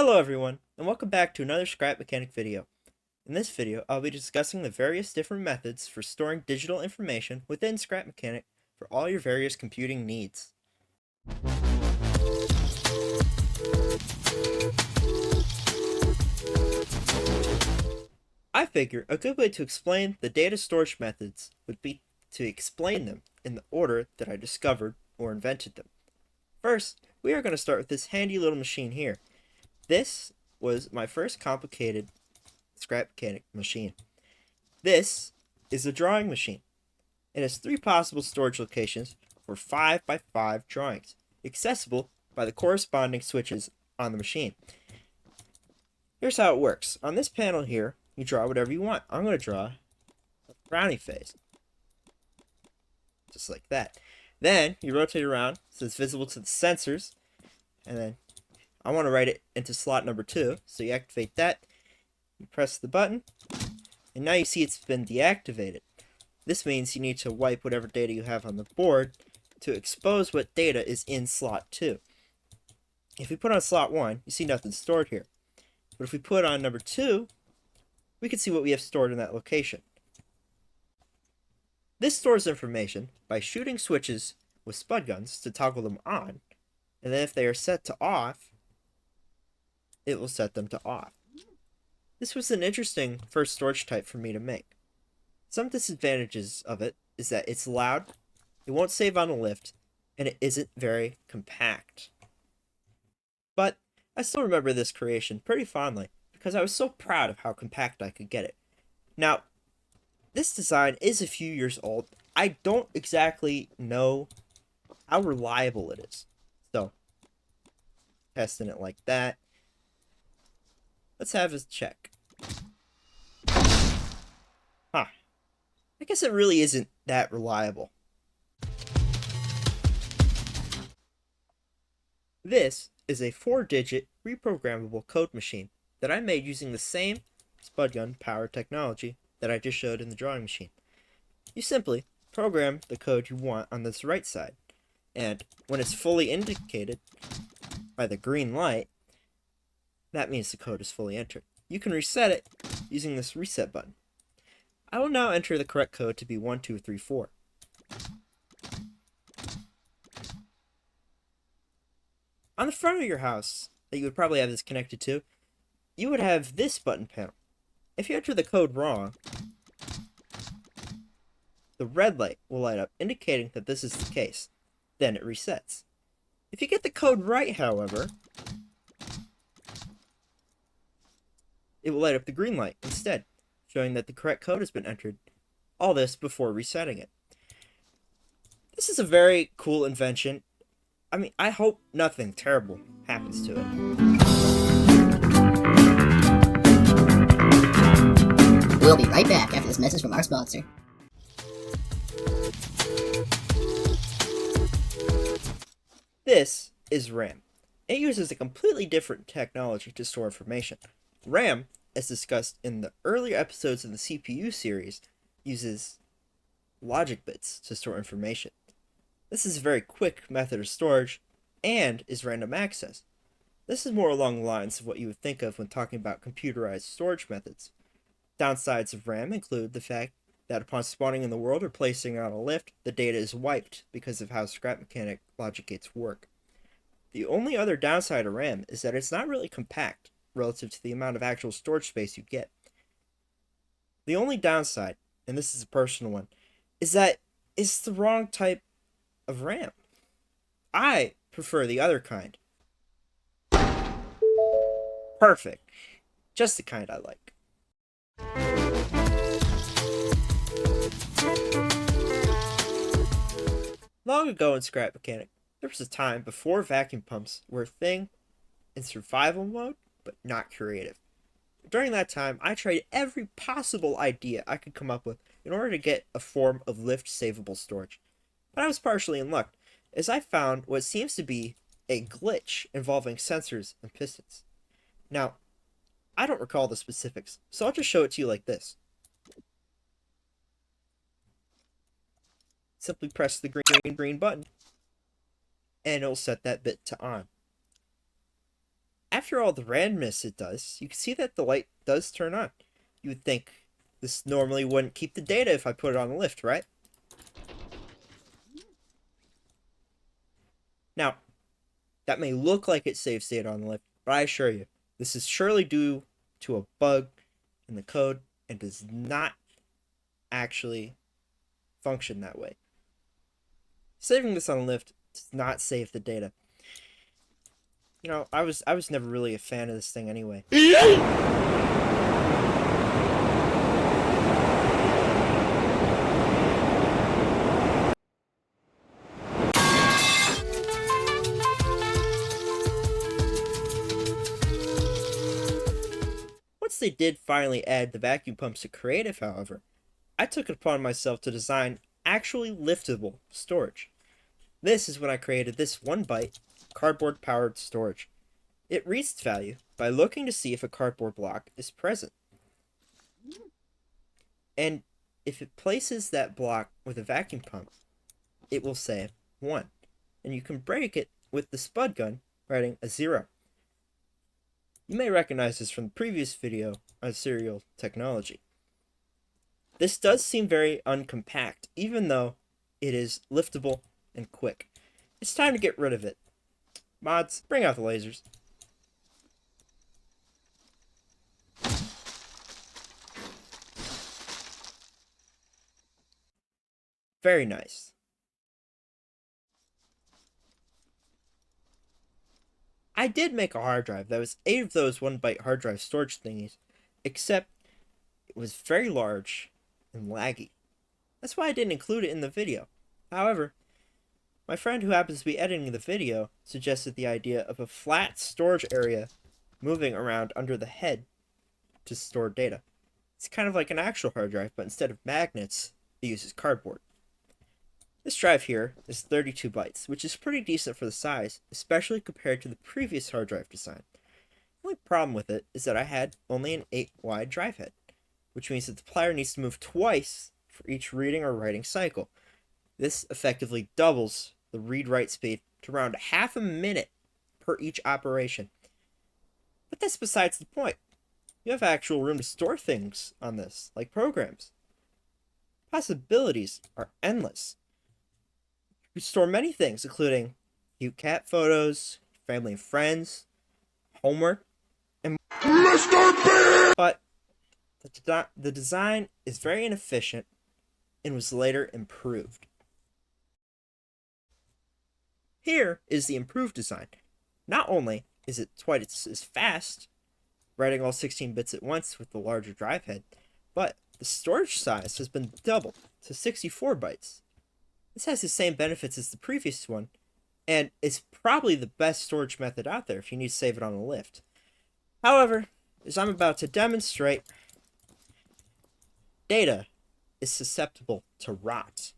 Hello everyone, and welcome back to another Scrap Mechanic video. In this video, I'll be discussing the various different methods for storing digital information within Scrap Mechanic for all your various computing needs. I figure a good way to explain the data storage methods would be to explain them in the order that I discovered or invented them. First, we are going to start with this handy little machine here. This was my first complicated Scrap Mechanic machine. This is a drawing machine. It has 3 possible storage locations for 5x5 drawings, accessible by the corresponding switches on the machine. Here's how it works. On this panel here, you draw whatever you want. I'm going to draw a brownie face. Just like that. Then you rotate around so it's visible to the sensors, and then I want to write it into slot number 2, so you activate that, you press the button, and now you see it's been deactivated. This means you need to wipe whatever data you have on the board to expose what data is in slot 2. If we put on slot 1, you see nothing stored here. But if we put on number 2, we can see what we have stored in that location. This stores information by shooting switches with spud guns to toggle them on, and then if they are set to off, it will set them to off. This was an interesting first storage type for me to make. Some disadvantages of it is that it's loud, it won't save on a lift, and it isn't very compact. But I still remember this creation pretty fondly because I was so proud of how compact I could get it. Now, this design is a few years old. I don't exactly know how reliable it is. So, testing it like that. Let's have us check. I guess it really isn't that reliable. This is a 4-digit reprogrammable code machine that I made using the same Spudgun power technology that I just showed in the drawing machine. You simply program the code you want on this right side, and when it's fully indicated by the green light, that means the code is fully entered. You can reset it using this reset button. I will now enter the correct code to be 1234. On the front of your house that you would probably have this connected to, you would have this button panel. If you enter the code wrong, the red light will light up indicating that this is the case. Then it resets. If you get the code right, however, it will light up the green light instead, showing that the correct code has been entered. All this before resetting it. This is a very cool invention. I mean, I hope nothing terrible happens to it. We'll be right back after this message from our sponsor. This is RAM. It uses a completely different technology to store information. RAM, as discussed in the earlier episodes in the CPU series, uses logic bits to store information. This is a very quick method of storage and is random access. This is more along the lines of what you would think of when talking about computerized storage methods. Downsides of RAM include the fact that upon spawning in the world or placing on a lift, the data is wiped because of how Scrap Mechanic logic gates work. The only other downside of RAM is that it's not really compact relative to the amount of actual storage space you get. The only downside, and this is a personal one, is that it's the wrong type of RAM. I prefer the other kind. Perfect. Just the kind I like. Long ago in Scrap Mechanic, there was a time before vacuum pumps were a thing in survival mode, but not creative. During that time, I tried every possible idea I could come up with in order to get a form of lift-savable storage. But I was partially in luck, as I found what seems to be a glitch involving sensors and pistons. Now, I don't recall the specifics, so I'll just show it to you like this. Simply press the green button, and it'll set that bit to on. After all the randomness it does, you can see that the light does turn on. You would think this normally wouldn't keep the data if I put it on the lift, right? Now, that may look like it saves data on the lift, but I assure you, this is surely due to a bug in the code and does not actually function that way. Saving this on the lift does not save the data. You know, I was never really a fan of this thing anyway. Once they did finally add the vacuum pumps to Creative, however, I took it upon myself to design actually liftable storage. This is when I created this 1 byte cardboard powered storage. It reads its value by looking to see if a cardboard block is present. And if it places that block with a vacuum pump, it will say 1. And you can break it with the Spudgun, writing a 0. You may recognize this from the previous video on serial technology. This does seem very uncompact, even though it is liftable and quick. It's time to get rid of it. Mods, bring out the lasers. Very nice. I did make a hard drive that was 8 of those 1 byte hard drive storage thingies, except it was very large and laggy. That's why I didn't include it in the video. However, my friend who happens to be editing the video suggested the idea of a flat storage area moving around under the head to store data. It's kind of like an actual hard drive, but instead of magnets, it uses cardboard. This drive here is 32 bytes, which is pretty decent for the size, especially compared to the previous hard drive design. The only problem with it is that I had only an 8 wide drive head, which means that the plier needs to move twice for each reading or writing cycle. This effectively doubles the read-write speed to around half a minute per each operation. But that's besides the point. You have actual room to store things on this, like programs. Possibilities are endless. You can store many things, including cute cat photos, family and friends, homework, and Mr. Bean! But the design is very inefficient and was later improved. Here is the improved design. Not only is it twice as fast, writing all 16 bits at once with the larger drive head, but the storage size has been doubled to 64 bytes. This has the same benefits as the previous one, and is probably the best storage method out there if you need to save it on a lift. However, as I'm about to demonstrate, data is susceptible to rot.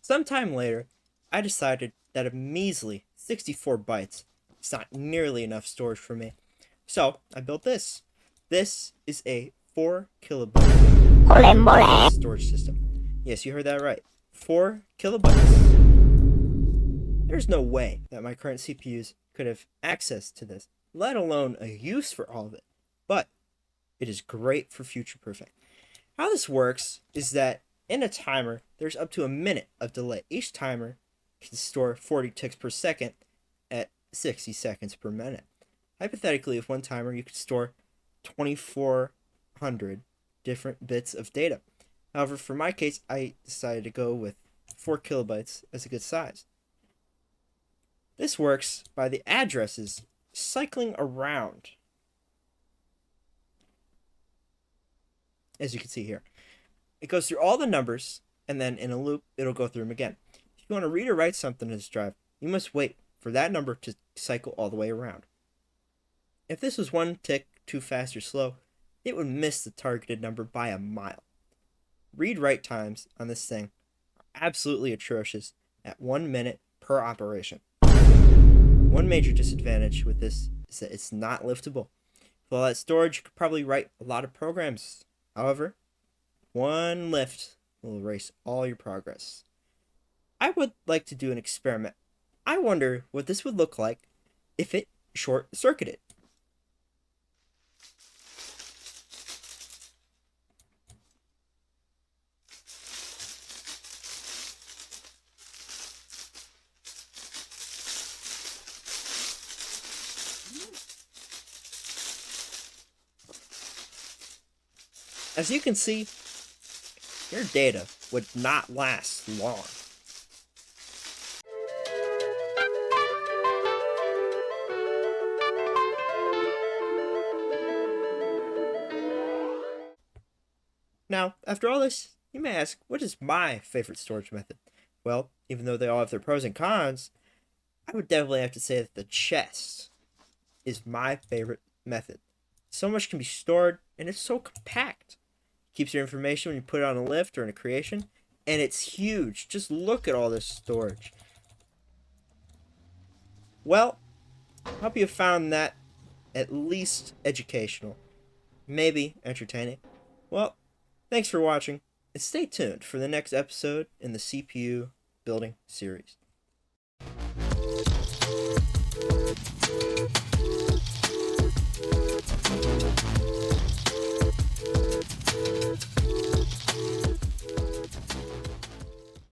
Sometime later, I decided that a measly 64 bytes is not nearly enough storage for me. So, I built this. This is a 4 kilobyte storage system. Yes, you heard that right. 4 kilobytes. There's no way that my current CPUs could have access to this, let alone a use for all of it. But it is great for future-proofing. How this works is that in a timer, there's up to a minute of delay. Each timer can store 40 ticks per second at 60 seconds per minute. Hypothetically, with one timer, you could store 2,400 different bits of data. However, for my case, I decided to go with 4 kilobytes as a good size. This works by the addresses cycling around, as you can see here. It goes through all the numbers, and then in a loop, it'll go through them again. If you want to read or write something to this drive, you must wait for that number to cycle all the way around. If this was one tick too fast or slow, it would miss the targeted number by a mile. Read-write times on this thing are absolutely atrocious at 1 minute per operation. One major disadvantage with this is that it's not liftable. With all that storage, you could probably write a lot of programs. However, one lift will erase all your progress. I would like to do an experiment. I wonder what this would look like if it short-circuited. As you can see, your data would not last long. Now, after all this, you may ask, what is my favorite storage method? Well, even though they all have their pros and cons, I would definitely have to say that the chest is my favorite method. So much can be stored, and it's so compact. Keeps your information when you put it on a lift or in a creation, and it's huge. Just look at all this storage. Well, I hope you found that at least educational, maybe entertaining. Well, thanks for watching, and stay tuned for the next episode in the CPU building series.